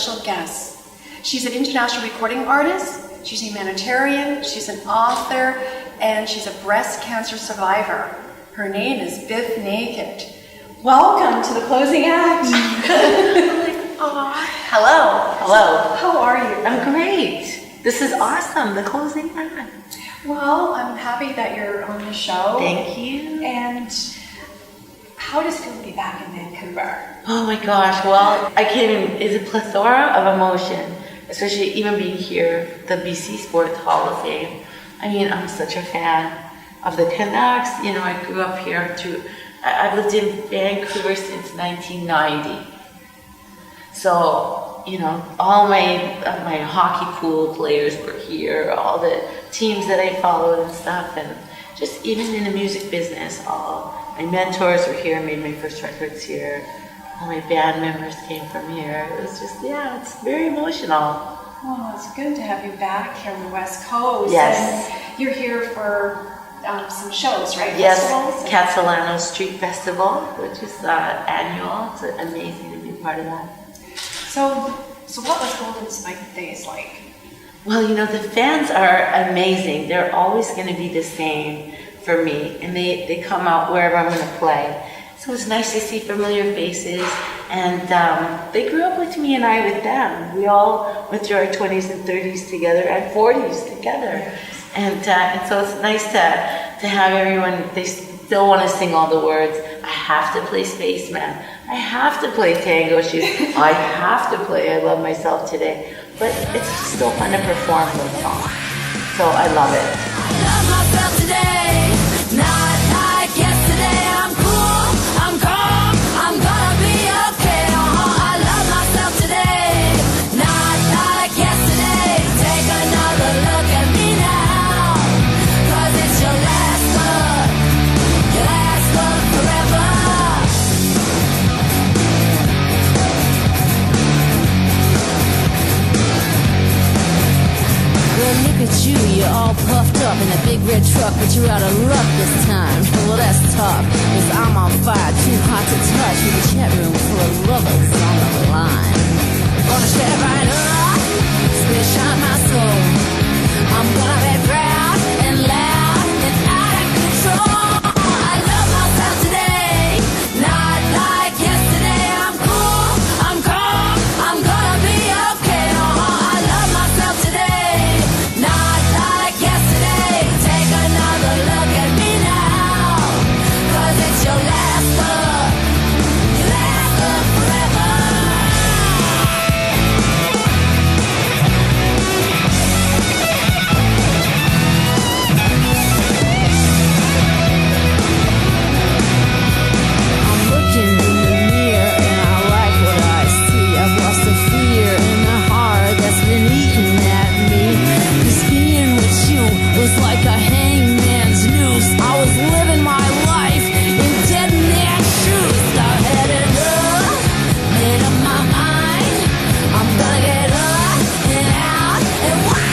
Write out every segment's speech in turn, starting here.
special guest. She's an international recording artist, she's a humanitarian, she's an author, and she's a breast cancer survivor. Her name is Bif Naked. Welcome to the closing act. Hello. Hello. How are you? I'm great. This is awesome, the closing act. Well, I'm happy that you're on the show. Thank you. And how does it feel to be back in Vancouver? Oh my gosh, well, I can't even, it's a plethora of emotion, especially even being here, the BC Sports Hall of Fame. I mean, I'm such a fan of the Canucks. You know, I grew up here too. I've lived in Vancouver since 1990. So, you know, all my hockey pool players were here, all the teams that I followed and stuff, and just even in the music business, all my mentors were here, made my first records here, all my band members came from here. It was just, yeah, it's very emotional. Well, it's good to have you back here on the West Coast. Yes. And you're here for some shows, right? Yes, Festivals? Catalano Street Festival, which is annual. It's amazing to be a part of that. So what was Golden Spike Days like? Well, you know, the fans are amazing. They're always going to be the same for me, and they come out wherever I'm going to play. So it's nice to see familiar faces, and they grew up with me and I with them. We all went through our 20s and 30s together and 40s together. And so it's nice to have everyone, they still want to sing all the words. I have to play Spaceman. I have to play Tango Shoes. I have to play I Love Myself Today. But it's still fun to perform those songs. So I love it. I love myself today, not like yesterday. I'm cool, I'm calm, I'm gonna be okay. I love myself today, not like yesterday. Take another look at me now, 'cause it's your last look forever. Well, look at you, you're all puffed up in a big red truck, but you're out of luck this time. Well, that's tough, 'cause I'm on fire, too hot to touch, with a chat room full of lovers on the line. Gonna step right up, squish out my soul. I'm gonna be proud and loud and out of control. I love myself today, not like yesterday. I'm cool, I'm calm, I'm gonna be okay. I love myself today, not like yesterday. Take another look at me now, 'cause it's your last look forever. I'm looking in the mirror and I like what I see. I've lost the fear in the heart that's been eating at me. 'Cause being with you was like a hangman's noose. I was living my life in dead man's shoes. I'm headed up, made up my mind. I'm gonna get up and out and wild.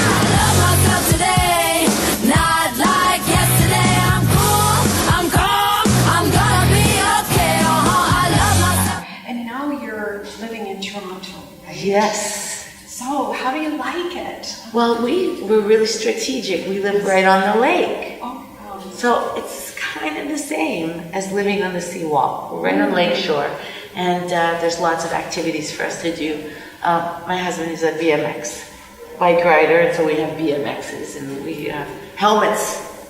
I love myself today, not like yesterday. I'm cool, I'm calm, I'm gonna be okay. I love myself. And now you're living in Toronto, right? Yes. So how do you like it? Well, we're really strategic. We live right on the lake. Oh, So it's kind of the same as living on the seawall. We're right on Lake Shore, and there's lots of activities for us to do. My husband is a BMX bike rider, and so we have BMXs, and we have helmets,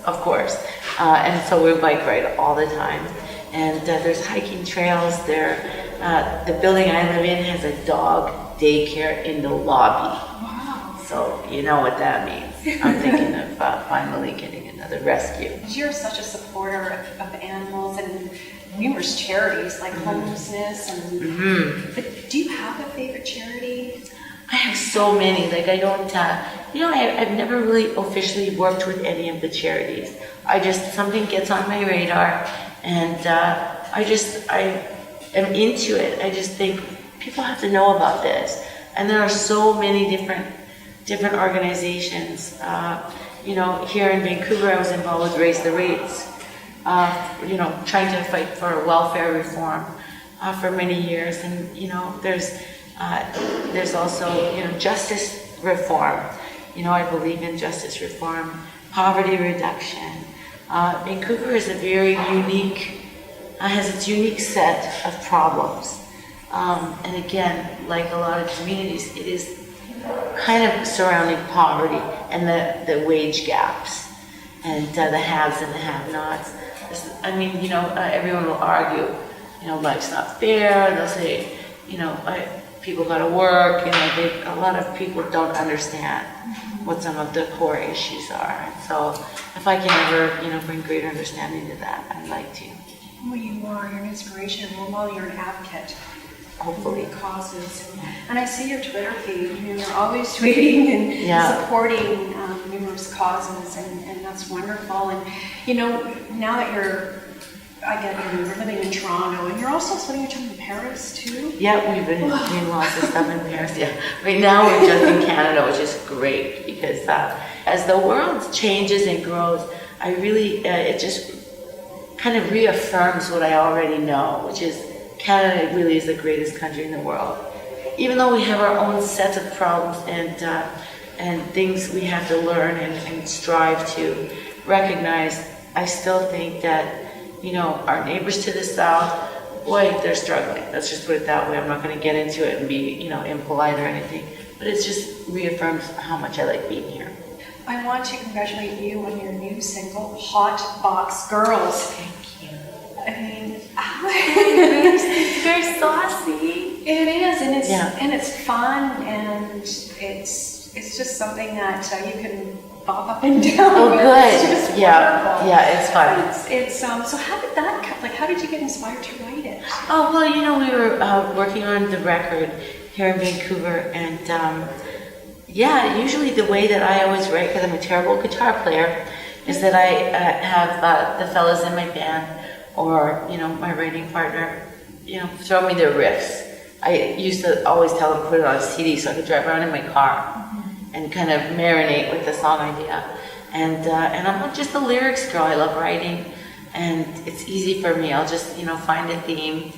of course, and so we bike ride all the time. And there's hiking trails there. The building I live in has a dog daycare in the lobby. wow. So you know what that means. I'm thinking of finally getting another rescue. You're such a supporter of animals and numerous charities like homelessness. And But do you have a favorite charity? I have so many. Like I don't, I've never really officially worked with any of the charities. Something gets on my radar, and I am into it. I just think people have to know about this, and there are so many different organizations. Here in Vancouver, I was involved with Raise the Rates, trying to fight for welfare reform. for many years, and there's also justice reform. I believe in justice reform, poverty reduction. Vancouver is a very unique, has its unique set of problems. And again, like a lot of communities, it is kind of surrounding poverty and the wage gaps and the haves and the have-nots. Everyone will argue, life's not fair. They'll say, people got to work. A lot of people don't understand what some of the core issues are. And so, if I can ever, bring greater understanding to that, I'd like to. Well, you are. You're an inspiration. Well, you're an advocate. Hopefully. Causes. And I see your Twitter feed. You're always tweeting and supporting numerous causes, and that's wonderful. And now that you're living in Toronto, and you're also spending your time in Paris too. Yeah, we've been doing lots of stuff in Paris. Yeah, right now we're just in Canada, which is great because as the world changes and grows, I really it just kind of reaffirms what I already know, which is Canada really is the greatest country in the world. Even though we have our own sets of problems and things we have to learn and strive to recognize, I still think that our neighbors to the south, boy, they're struggling. Let's just put it that way. I'm not going to get into it and be impolite or anything, but it just reaffirms how much I like being here. I want to congratulate you on your new single, Hot Box Girls. Thank you. I mean, it's very saucy. It is, and it's fun, and it's just something that you can bop up and down. Oh, with. good. It's just Yeah, it's fun. It's so how did that come? How did you get inspired to write it? Oh well, we were working on the record here in Vancouver, and usually the way that I always write, because I'm a terrible guitar player, is that I have the fellas in my band or my writing partner, throw me their riffs. I used to always tell them to put it on a CD so I could drive around in my car and kind of marinate with the song idea. And I'm not just a lyrics girl. I love writing, and it's easy for me. I'll just find a theme.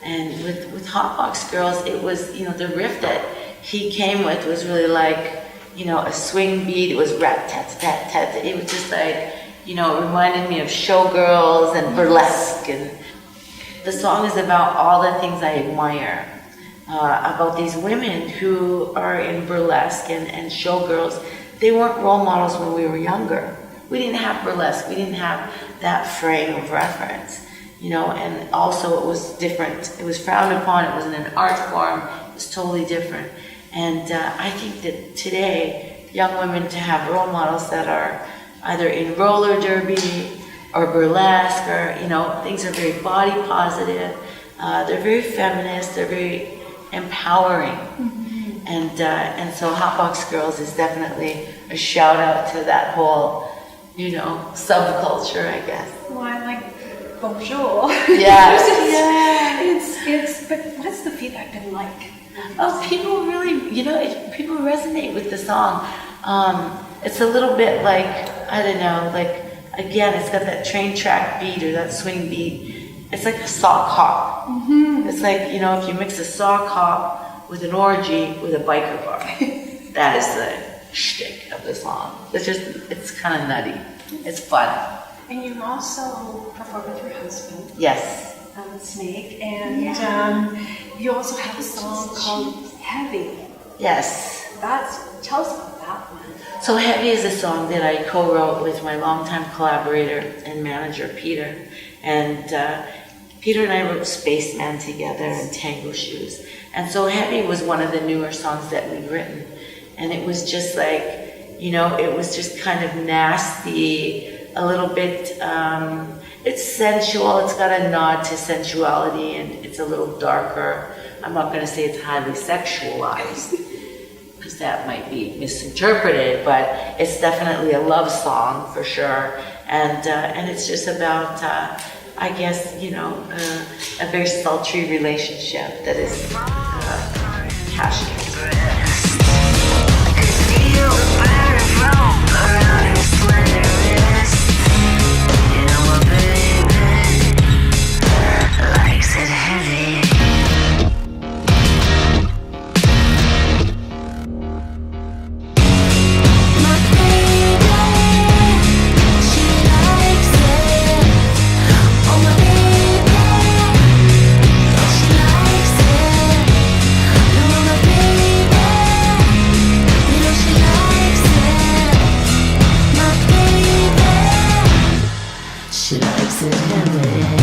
And with Hot Box Girls, it was the riff that he came with was really like a swing beat. It was rat tat tat tat. It was just like it reminded me of showgirls and burlesque. And the song is about all the things I admire about these women who are in burlesque and showgirls. They weren't role models when we were younger. We didn't have burlesque. We didn't have that frame of reference, and also it was different. It was frowned upon. It wasn't an art form. It was totally different. And I think that today, young women to have role models that are either in roller derby or burlesque or, things are very body positive. They're very feminist. They're very empowering. And so Hot Box Girls is definitely a shout out to that whole, subculture, I guess. Well, I like bonjour. Yeah. But what's the feedback been like? Oh, people really, people resonate with the song. It's a little bit like, I don't know, again, it's got that train track beat or that swing beat. It's like a sock hop. It's like, if you mix a sock hop with an orgy with a biker bar. That is the shtick of the song. It's kind of nutty. It's fun. And you also perform with your husband. Yes. Snake, and you also have a song called Heavy. Yes. Tell us about that one. So Heavy is a song that I co-wrote with my longtime collaborator and manager, Peter. And Peter and I wrote Spaceman together and Tango Shoes. And so Heavy was one of the newer songs that we'd written. And it was just like, it was just kind of nasty, a little bit, it's sensual, it's got a nod to sensuality, and it's a little darker. I'm not going to say it's highly sexualized, because that might be misinterpreted, but it's definitely a love song for sure. And it's just about, I guess, a very sultry relationship that is passionate. Likes it heavy. likes it heavy.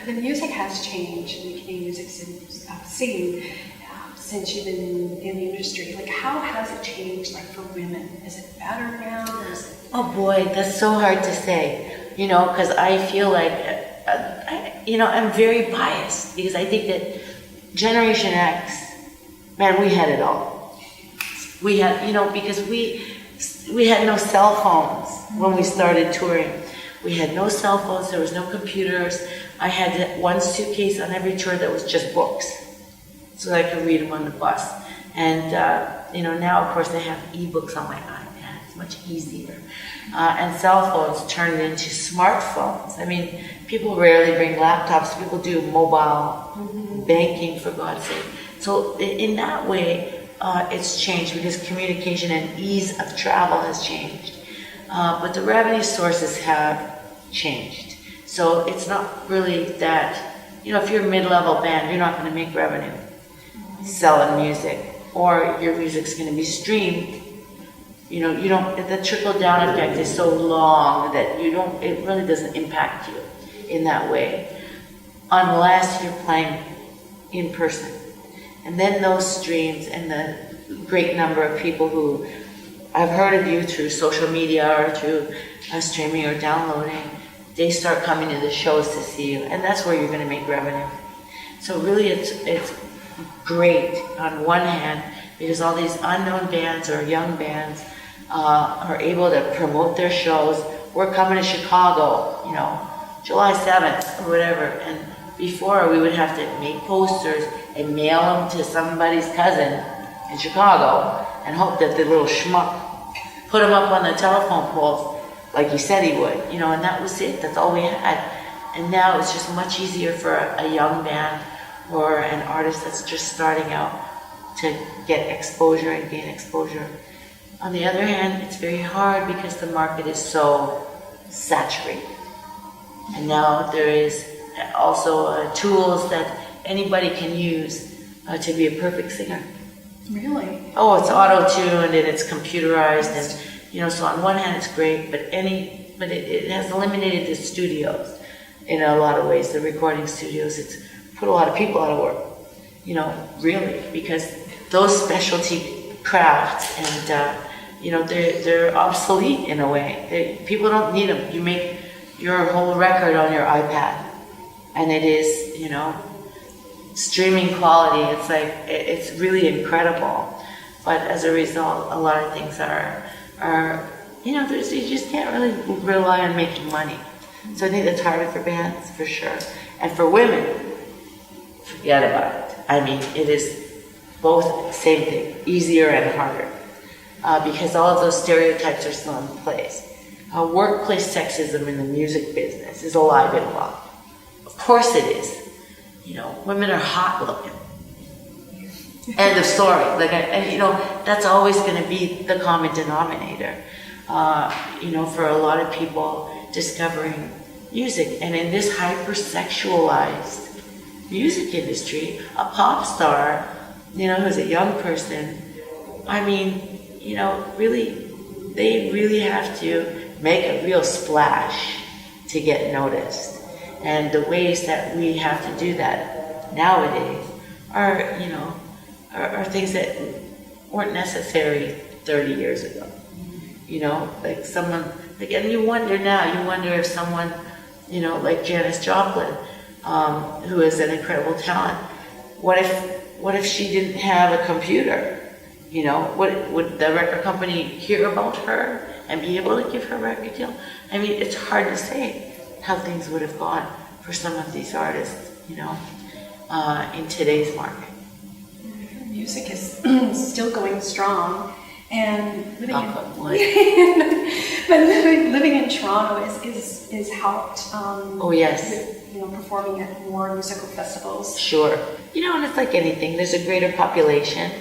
The music has changed in the Canadian music scene since you've been in the industry. Like, how has it changed, like, for women? Is it better now, or is it... Oh boy, that's so hard to say, because I feel like, I'm very biased, because I think that Generation X, man, we had it all. We had, because we had no cell phones when we started touring. We had no cell phones, there was no computers. I had one suitcase on every tour that was just books, so that I could read them on the bus. And, now, of course, they have ebooks on my iPad. It's much easier. And cell phones turned into smartphones. I mean, people rarely bring laptops. People do mobile banking, for God's sake. So in that way, it's changed because communication and ease of travel has changed. But the revenue sources have changed. So it's not really that, if you're a mid-level band, you're not going to make revenue selling music, or your music's going to be streamed. The trickle-down effect is so long that it really doesn't impact you in that way, unless you're playing in person. And then those streams and the great number of people who I've heard of you through social media or through streaming or downloading, they start coming to the shows to see you, and that's where you're going to make revenue. So really, it's great on one hand because all these unknown bands or young bands are able to promote their shows. We're coming to Chicago, July 7th or whatever, and before we would have to make posters and mail them to somebody's cousin in Chicago and hope that the little schmuck put them up on the telephone poles like he said he would, and that was it. That's all we had. And now it's just much easier for a young band or an artist that's just starting out to get exposure and gain exposure. On the other hand, it's very hard because the market is so saturated. And now there is also tools that anybody can use to be a perfect singer. Really? Oh, it's auto-tuned and it's computerized, and so on one hand it's great, but it has eliminated the studios in a lot of ways. The recording studios, it's put a lot of people out of work. Really, because those specialty crafts and they're obsolete in a way. People don't need them. You make your whole record on your iPad, and it is streaming quality. It's like it's really incredible. But as a result, a lot of things are you just can't really rely on making money. So I think that's harder for bands, for sure. And for women, forget about it. I mean, it is both same thing, easier and harder. Because all of those stereotypes are still in place. Workplace sexism in the music business is alive and well. Of course it is. Women are hot looking. End of story. That's always going to be the common denominator. For a lot of people discovering, music. And in this hyper-sexualized music industry, a pop star, who's a young person, I mean, really, they really have to make a real splash to get noticed. And the ways that we have to do that nowadays are things that weren't necessary 30 years ago. And you wonder if someone, like Janis Joplin, who is an incredible talent, what if she didn't have a computer? Would the record company hear about her and be able to give her a record deal? I mean, it's hard to say how things would have gone for some of these artists, in today's market. Music is still going strong, and living in Toronto is helped. Oh yes. With, performing at more musical festivals. Sure. And it's like anything. There's a greater population,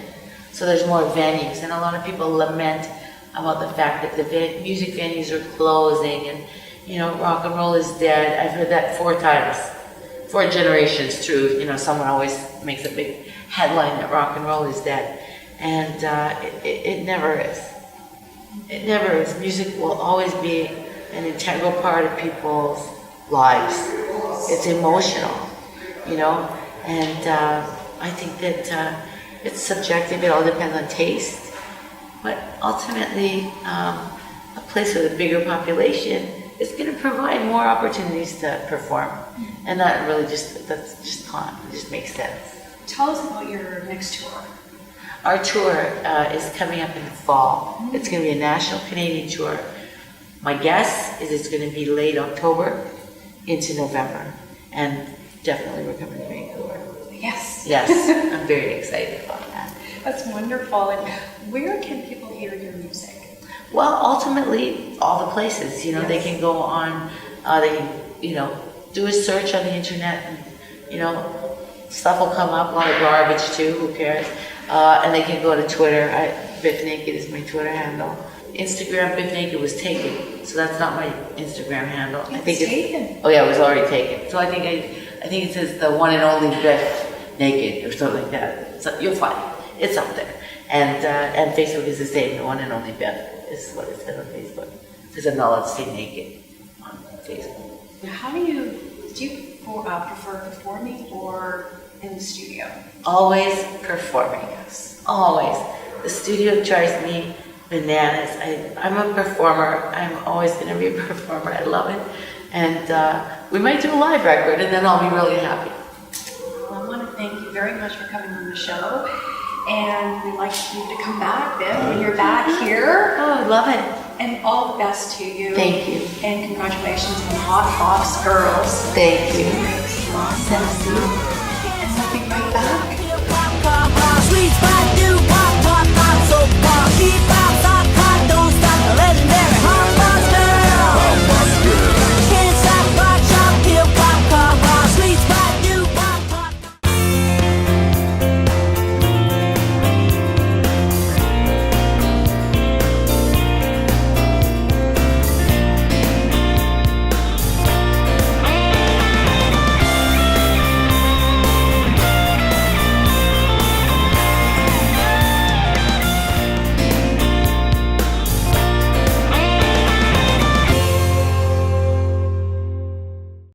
so there's more venues, and a lot of people lament about the fact that the music venues are closing, and rock and roll is dead. I've heard that 4 times, 4 generations through. Someone always makes a big headline that rock and roll is dead, and it never is. It never is. Music will always be an integral part of people's lives. It's emotional, and I think that it's subjective. It all depends on taste, but ultimately, a place with a bigger population is going to provide more opportunities to perform, and that's just fun. It just makes sense. Tell us about your next tour. Our tour is coming up in the fall. It's going to be a national Canadian tour. My guess is it's going to be late October into November, and definitely we're coming to Vancouver. Yes. Yes, I'm very excited about that. That's wonderful. And where can people hear your music? Well, ultimately, all the places. Yes. They can go on. They can, do a search on the internet, and stuff will come up. A lot of garbage too. Who cares? And they can go to Twitter. Bif Naked is my Twitter handle. Instagram, Bif Naked was taken, so that's not my Instagram handle. I think it's taken. Oh yeah, it was already taken. So I think it says the one and only Bif Naked or something like that. So you'll find it. It's up there. And Facebook is the same. The one and only Bif is what it says on Facebook. There's a null say naked on Facebook. How do you prefer performing or in the studio? Always performing. Yes. Always. The studio drives me bananas. I'm a performer. I'm always going to be a performer. I love it. And we might do a live record, and then I'll be really happy. Well, I want to thank you very much for coming on the show. And we'd like you to come back then when you're back here. Oh, I love it. And all the best to you. Thank you. And congratulations on Hot Box Girls. Thank you. And we'll be right back. Streets back